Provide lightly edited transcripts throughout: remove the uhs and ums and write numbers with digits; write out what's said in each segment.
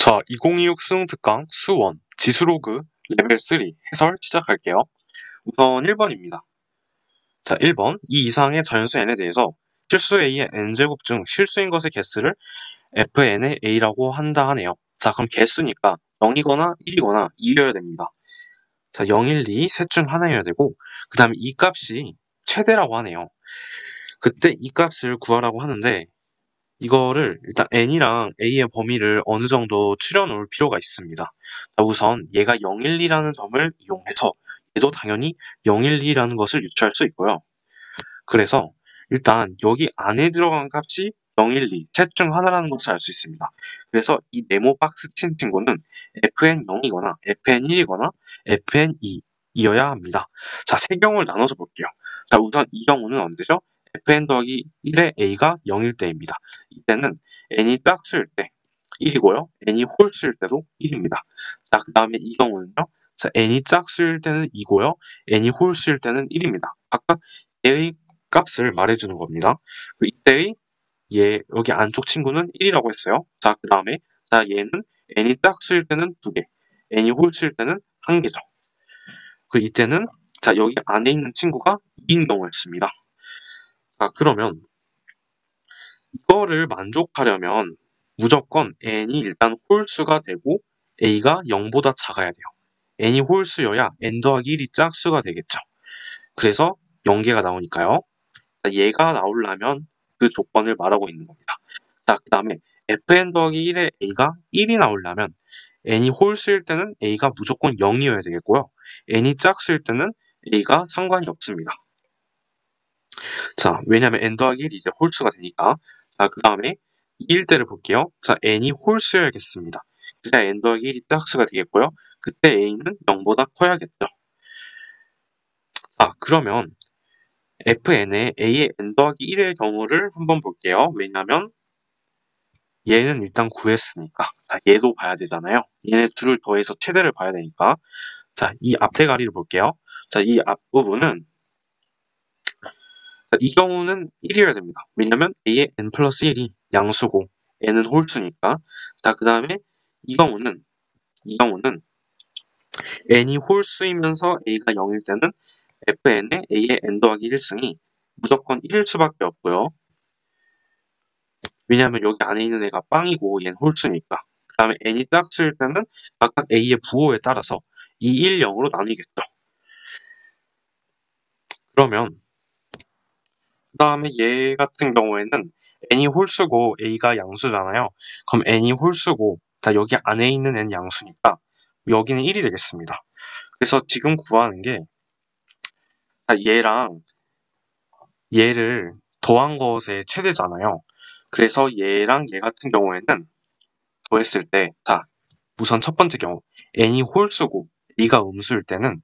자, 2026 수능 특강 수원 지수로그 레벨 3 해설 시작할게요. 우선 1번입니다. 자, 1번. 이 이상의 자연수 n에 대해서 실수 a의 n제곱 중 실수인 것의 개수를 fn의 a라고 한다 하네요. 자, 그럼 개수니까 0이거나 1이거나 2여야 됩니다. 자, 0, 1, 2 셋 중 하나여야 되고 그 다음에 이 값이 최대라고 하네요. 그때 이 값을 구하라고 하는데 이거를 일단 n이랑 a의 범위를 어느 정도 추려놓을 필요가 있습니다. 자, 우선 얘가 0, 1, 2라는 점을 이용해서 얘도 당연히 0, 1, 2라는 것을 유추할 수 있고요. 그래서 일단 여기 안에 들어간 값이 0, 1, 2 셋 중 하나라는 것을 알 수 있습니다. 그래서 이 네모 박스 친 친구는 fn0이거나 fn1이거나 fn2이어야 합니다. 자, 세 경우를 나눠서 볼게요. 자, 우선 이 경우는 언제죠? fn 더하기 1의 a가 0일 때입니다. 이때는 n이 짝수일 때 1이고요. n이 홀수일 때도 1입니다. 자, 그 다음에 이 경우는요. 자, n이 짝수일 때는 2고요. n이 홀수일 때는 1입니다. 각각 얘의 값을 말해주는 겁니다. 이때의 여기 안쪽 친구는 1이라고 했어요. 자, 그 다음에 자, 얘는 n이 짝수일 때는 2개, n이 홀수일 때는 1개죠. 이때는 자, 여기 안에 있는 친구가 2인 경우였습니다. 자, 그러면 이거를 만족하려면 무조건 n이 일단 홀수가 되고 a가 0보다 작아야 돼요. n이 홀수여야 n 더하기 1이 짝수가 되겠죠. 그래서 0개가 나오니까요. 자, 얘가 나오려면 그 조건을 말하고 있는 겁니다. 자, 그 다음에 fn 더하기 1의 a가 1이 나오려면 n이 홀수일 때는 a가 무조건 0이어야 되겠고요. n이 짝수일 때는 a가 상관이 없습니다. 자, 왜냐면 n 더하기 1이 이제 홀수가 되니까. 자, 그 다음에 2일 때를 볼게요. 자, n이 홀수여야겠습니다. 그래야 n 더하기 1이 짝수가 되겠고요. 그때 a는 0보다 커야겠죠. 자, 그러면 fn의 a의 n 더하기 1의 경우를 한번 볼게요. 왜냐면 얘는 일단 구했으니까. 자, 얘도 봐야 되잖아요. 얘네 둘을 더해서 최대를 봐야 되니까. 자, 이 앞대가리를 볼게요. 자, 이 앞부분은 자, 이 경우는 1이어야 됩니다. 왜냐면 a의 n 플러스 1이 양수고 n은 홀수니까. 자, 그 다음에 이 경우는 n이 홀수이면서 a가 0일 때는 fn의 a의 n 더하기 1승이 무조건 1일 수밖에 없고요. 왜냐하면 여기 안에 있는 애가 빵이고 얘는 홀수니까. 그 다음에 n이 짝수일 때는 각각 a의 부호에 따라서 2, 1, 0으로 나뉘겠죠. 그러면 그 다음에 얘 같은 경우에는 n이 홀수고 a가 양수잖아요. 그럼 n이 홀수고 다 여기 안에 있는 n 양수니까 여기는 1이 되겠습니다. 그래서 지금 구하는 게 얘랑 얘를 더한 것의 최대잖아요. 그래서 얘랑 얘 같은 경우에는 더했을 때 우선 첫 번째 경우 n이 홀수고 a가 음수일 때는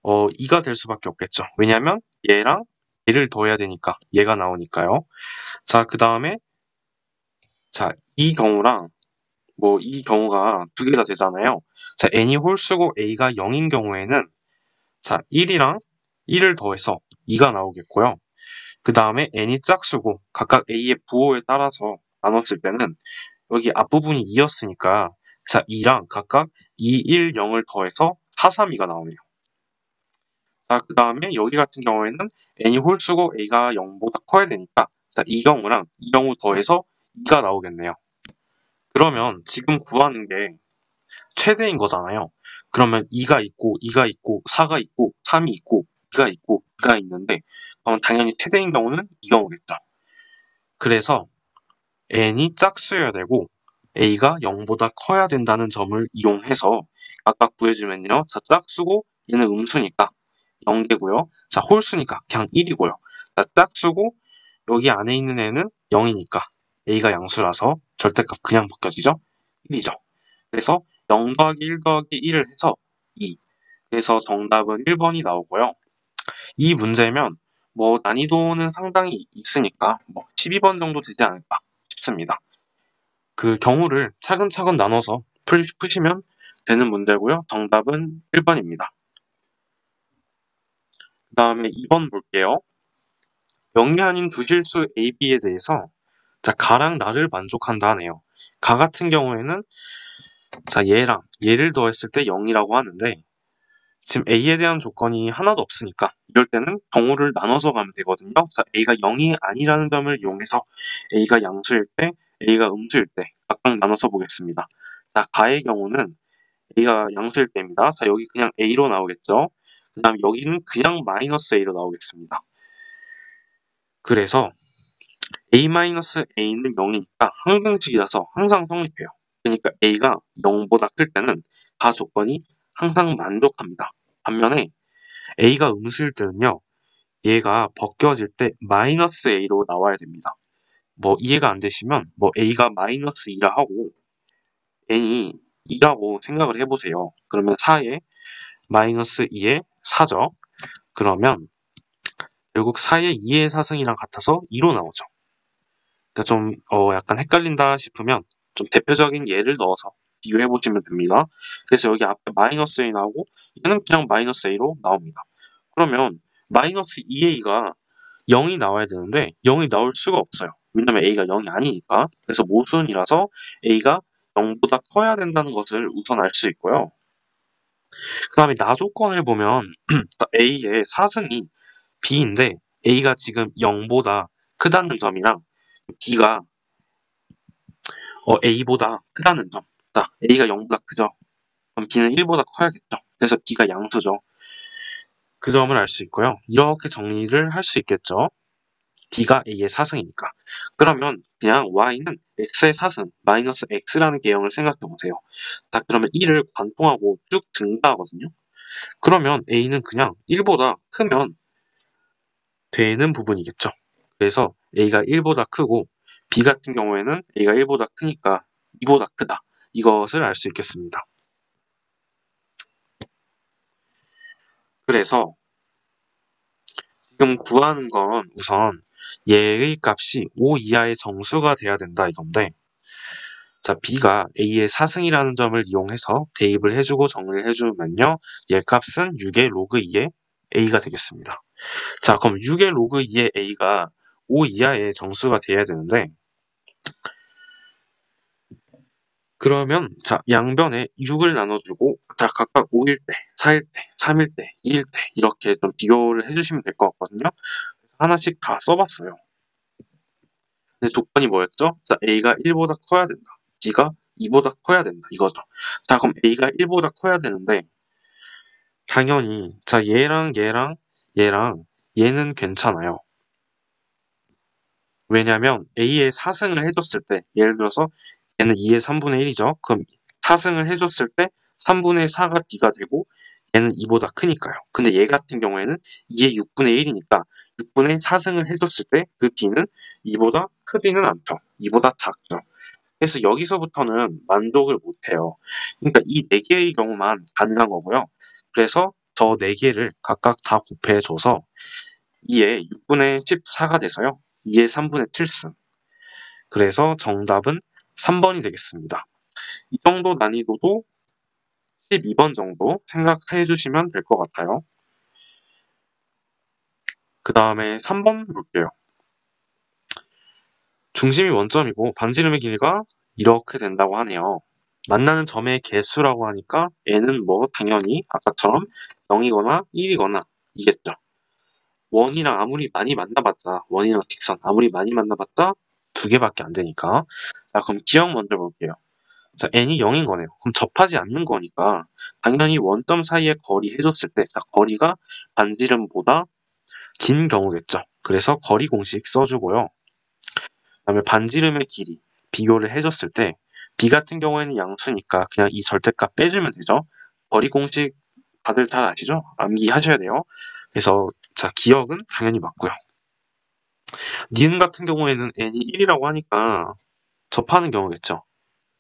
2가 될 수밖에 없겠죠. 왜냐하면 얘랑 얘를 더해야 되니까 얘가 나오니까요. 자, 그 다음에 자, 이 경우랑 이 경우가 두 개가 되잖아요. 자, n이 홀수고 a가 0인 경우에는 자, 1이랑 1을 더해서 2가 나오겠고요. 그 다음에 n이 짝수고 각각 a의 부호에 따라서 나눴을 때는 여기 앞부분이 2였으니까 자, 2랑 각각 2, 1, 0을 더해서 4, 3, 2가 나오네요. 자, 그 다음에 여기 같은 경우에는 n이 홀수고 a가 0보다 커야 되니까 자, 이 경우랑 이 경우 더해서 2가 나오겠네요. 그러면 지금 구하는 게 최대인 거잖아요. 그러면 2가 있고 2가 있고 4가 있고 3이 있고 2가 있고 2가 있는데 그러면 당연히 최대인 경우는 이 경우겠죠. 그래서 n이 짝수여야 되고 a가 0보다 커야 된다는 점을 이용해서 아까 구해주면요. 자, 짝수고 얘는 음수니까 0개고요. 자, 홀수니까 그냥 1이고요. 자, 짝수고 여기 안에 있는 애는 0이니까 a가 양수라서 절대값 그냥 벗겨지죠? 1이죠. 그래서 0 더하기 1 더하기 1을 해서 2. 그래서 정답은 1번이 나오고요. 이 문제면 난이도는 상당히 있으니까 12번 정도 되지 않을까 싶습니다. 그 경우를 차근차근 나눠서 푸시면 되는 문제고요. 정답은 1번입니다. 그 다음에 2번 볼게요. 영리 아닌 두 실수 A, B에 대해서 가랑 나를 만족한다 하네요. 가 같은 경우에는 자 얘랑 얘를 더했을 때 0이라고 하는데 지금 a에 대한 조건이 하나도 없으니까 이럴 때는 경우를 나눠서 가면 되거든요. 자 a가 0이 아니라는 점을 이용해서 a가 양수일 때, a가 음수일 때 각각 나눠서 보겠습니다. 자 가의 경우는 a가 양수일 때입니다. 자 여기 그냥 a로 나오겠죠. 그 다음 여기는 그냥 마이너스 a로 나오겠습니다. 그래서 a-a는 0이니까 항등식이라서 항상 성립해요. 그러니까 a가 0보다 클 때는 가 조건이 항상 만족합니다. 반면에 a가 음수일 때는요. 얘가 벗겨질 때 마이너스 a로 나와야 됩니다. 뭐 이해가 안 되시면 뭐 a가 마이너스 2라 하고 n이 2라고 생각을 해보세요. 그러면 4에 마이너스 2에 4죠. 그러면 결국 4의 2의 사승이랑 같아서 2로 나오죠. 그러니까 좀 약간 헷갈린다 싶으면 좀 대표적인 예를 넣어서 비교해 보시면 됩니다. 그래서 여기 앞에 마이너스 a 나오고 얘는 그냥 마이너스 a로 나옵니다. 그러면 마이너스 2a가 0이 나와야 되는데 0이 나올 수가 없어요. 왜냐면 a가 0이 아니니까. 그래서 모순이라서 a가 0보다 커야 된다는 것을 우선 알 수 있고요. 그 다음에 나 조건을 보면 a의 사승이 b인데 a가 지금 0보다 크다는 점이랑 b가 a보다 크다는 점. 자, a가 0보다 크죠. 그럼 b는 1보다 커야겠죠. 그래서 b가 양수죠. 그 점을 알 수 있고요. 이렇게 정리를 할 수 있겠죠. b가 a의 사승이니까. 그러면 그냥 y는 x의 사승, 마이너스 x라는 개형을 생각해 보세요. 자, 그러면 1을 관통하고 쭉 증가하거든요. 그러면 a는 그냥 1보다 크면 되는 부분이겠죠. 그래서 a가 1보다 크고 b 같은 경우에는 a가 1보다 크니까 2보다 크다. 이것을 알 수 있겠습니다. 그래서 지금 구하는 건 우선 얘의 값이 5 이하의 정수가 돼야 된다 이건데 자 b가 a의 사승이라는 점을 이용해서 대입을 해주고 정리를 해주면요 얘 값은 6의 로그 2의 a가 되겠습니다. 자 그럼 6의 로그 2의 a가 5 이하의 정수가 돼야 되는데 그러면 자 양변에 6을 나눠주고 자 각각 5일 때, 4일 때, 3일 때, 2일 때 이렇게 좀 비교를 해주시면 될 것 같거든요. 그래서 하나씩 다 써봤어요. 근데 조건이 뭐였죠? 자 A가 1보다 커야 된다. B가 2보다 커야 된다. 이거죠. 자 그럼 A가 1보다 커야 되는데 당연히 자 얘랑 얘는 괜찮아요. 왜냐면 A의 4승을 해줬을 때 예를 들어서 얘는 2의 3분의 1이죠. 그럼 4승을 해줬을 때 3분의 4가 B가 되고 얘는 2보다 크니까요. 근데 얘 같은 경우에는 2의 6분의 1이니까 6분의 4승을 해줬을 때 그 B는 2보다 크지는 않죠. 2보다 작죠. 그래서 여기서부터는 만족을 못해요. 그러니까 이 4개의 경우만 가능한 거고요. 그래서 저 4개를 각각 다 곱해줘서 2의 6분의 14가 돼서요. 2의 3분의 7승. 그래서 정답은 3번이 되겠습니다. 이 정도 난이도도 12번 정도 생각해 주시면 될 것 같아요. 그 다음에 3번 볼게요. 중심이 원점이고 반지름의 길이가 이렇게 된다고 하네요. 만나는 점의 개수라고 하니까 n은 뭐 당연히 아까처럼 0이거나 1이거나 이겠죠. 원이랑 아무리 많이 만나봤자 원이랑 직선 아무리 많이 만나봤자 2개밖에 안 되니까 자 그럼 기억 먼저 볼게요. 자 n이 0인 거네요. 그럼 접하지 않는 거니까 당연히 원점 사이에 거리 해줬을 때 자, 거리가 반지름보다 긴 경우겠죠. 그래서 거리 공식 써주고요. 그 다음에 반지름의 길이 비교를 해줬을 때 b 같은 경우에는 양수니까 그냥 이 절대값 빼주면 되죠. 거리 공식 다들 잘 아시죠? 암기하셔야 돼요. 그래서 자 기억은 당연히 맞고요. 니은 같은 경우에는 n이 1이라고 하니까 접하는 경우겠죠.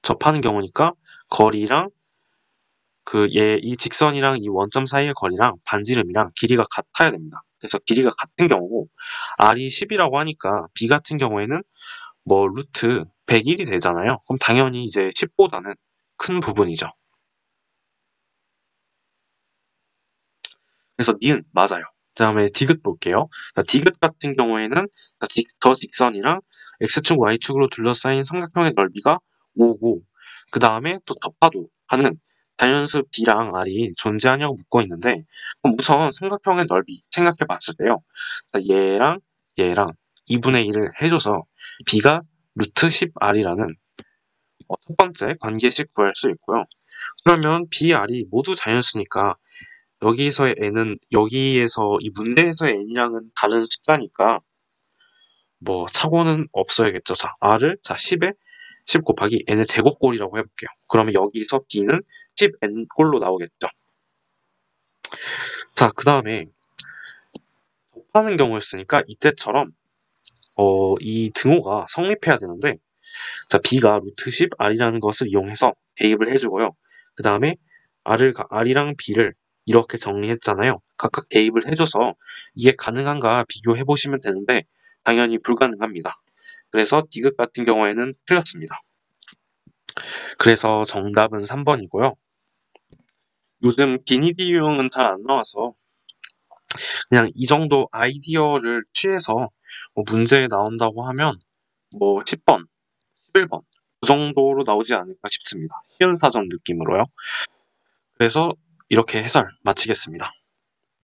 접하는 경우니까 거리랑 이 직선이랑 이 원점 사이의 거리랑 반지름이랑 길이가 같아야 됩니다. 그래서 길이가 같은 경우고 r이 10이라고 하니까 b 같은 경우에는 뭐 루트 101이 되잖아요. 그럼 당연히 이제 10보다는 큰 부분이죠. 그래서 니은 맞아요. 그 다음에 디귿 볼게요. 자, 디귿 같은 경우에는 저 직선이랑 x축, y축으로 둘러싸인 삼각형의 넓이가 O고, 그 다음에 또 접하도 하는 자연수 B랑 R이 존재하냐고 묻고 있는데, 그럼 우선 삼각형의 넓이 생각해 봤을 때요. 자, 얘랑 2분의 1을 해줘서 B가 루트 10R이라는 첫 번째 관계식 구할 수 있고요. 그러면 B, R이 모두 자연수니까 여기에서의 n은 여기에서 이 문제에서의 n이랑은 다른 숫자니까 뭐 차고는 없어야겠죠. 자, R을 10에 10 곱하기 n의 제곱꼴이라고 해볼게요. 그러면 여기서 B는 10n꼴로 나오겠죠. 자, 그 다음에 접하는 경우였으니까 이때처럼 이 등호가 성립해야 되는데, 자, B가 루트 10R이라는 것을 이용해서 대입을 해주고요. 그 다음에 R이랑 B를 이렇게 정리했잖아요. 각각 대입을 해줘서 이게 가능한가 비교해보시면 되는데 당연히 불가능합니다. 그래서 D급 같은 경우에는 틀렸습니다. 그래서 정답은 3번이고요. 요즘 기니디 유형은 잘 안 나와서 그냥 이 정도 아이디어를 취해서 문제에 나온다고 하면 10번, 11번 그 정도로 나오지 않을까 싶습니다. 쉬운 사전 느낌으로요. 그래서 이렇게 해설 마치겠습니다.